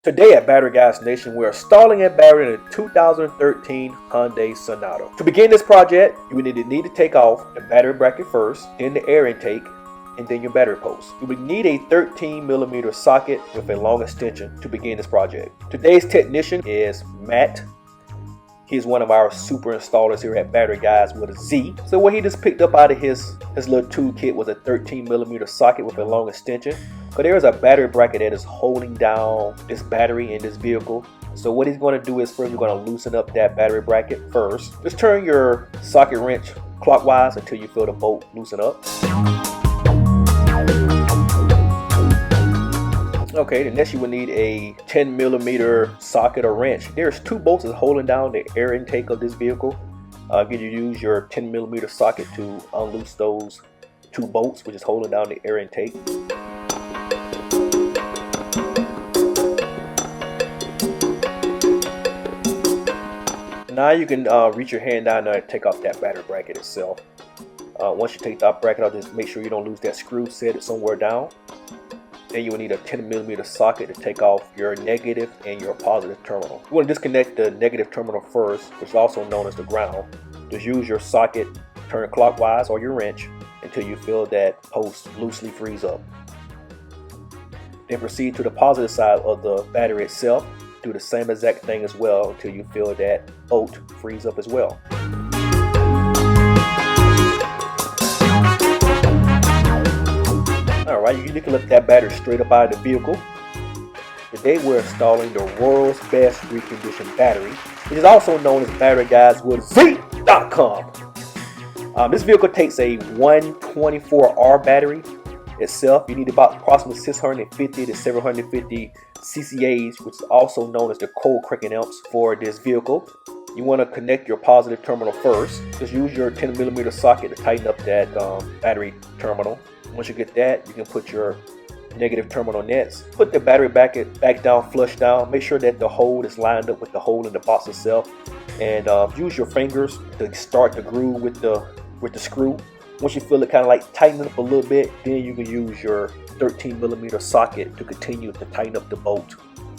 Today at Battery Guyz Nation, we are installing a battery in a 2013 Hyundai Sonata. To begin this project, you will need to take off the battery bracket first, then the air intake, and then your battery post. You will need a 13mm socket with a long extension to begin this project. Today's technician is Matt. He's one of our super installers here at Battery Guyz with a Z. So what he just picked up out of his little toolkit was a 13mm socket with a long extension. But there is a battery bracket that is holding down this battery in this vehicle. So what he's going to do is first, you're going to loosen up that battery bracket first. Just turn your socket wrench clockwise until you feel the bolt loosen up. Okay, the next you will need a 10mm socket or wrench. There's two bolts that's holding down the air intake of this vehicle. You use your 10mm socket to unloose those two bolts, which is holding down the air intake. Now you can reach your hand down there and take off that battery bracket itself. Once you take that bracket out, just make sure you don't lose that screw, set it somewhere down. Then you will need a 10mm socket to take off your negative and your positive terminal. You want to disconnect the negative terminal first, which is also known as the ground. Just use your socket, turn it clockwise, or your wrench until you feel that post loosely freeze up. Then proceed to the positive side of the battery itself. Do the same exact thing as well until you feel that bolt freeze up as well. Alright, you can lift that battery straight up out of the vehicle. Today we're installing the world's best reconditioned battery, which is also known as Battery Guyz with Z.com. This vehicle takes a 124R battery itself. You need about approximately 650 to 750 ccAs, which is also known as the cold cranking amps for this vehicle. You want to connect your positive terminal first. Just use your 10mm socket to tighten up that battery terminal. Once you get that, you can put your negative terminal next. Put the battery bracket back down, flush down. Make sure that the hole is lined up with the hole in the box itself, and use your fingers to start the groove with the screw. Once you feel it kind of like tighten up a little bit, then you can use your 13mm socket to continue to tighten up the bolt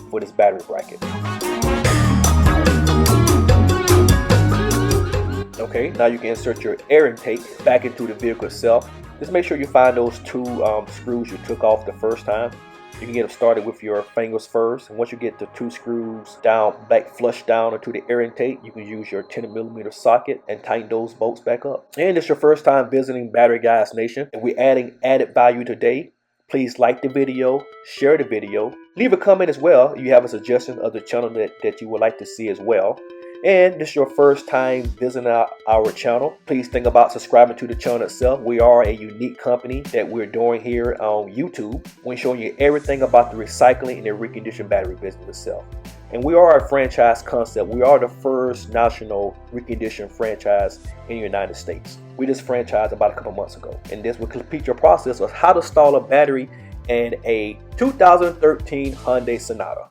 for this battery bracket. Okay, now you can insert your air intake back into the vehicle itself. Just make sure you find those two screws you took off the first time. You can get them started with your fingers first, and once you get the two screws back flush down into the air intake, you can use your 10mm socket and tighten those bolts back up. And it's your first time visiting Battery Guyz Nation, and we're adding added value today. Please like the video, share the video, leave a comment as well if you have a suggestion of the channel that you would like to see as well. And this is your first time visiting our channel, please think about subscribing to the channel itself. We are a unique company that we're doing here on YouTube. We're showing you everything about the recycling and the reconditioned battery business itself. And we are a franchise concept. We are the first national reconditioned franchise in the United States. We just franchised about a couple months ago. And this will complete your process of how to install a battery in a 2013 Hyundai Sonata.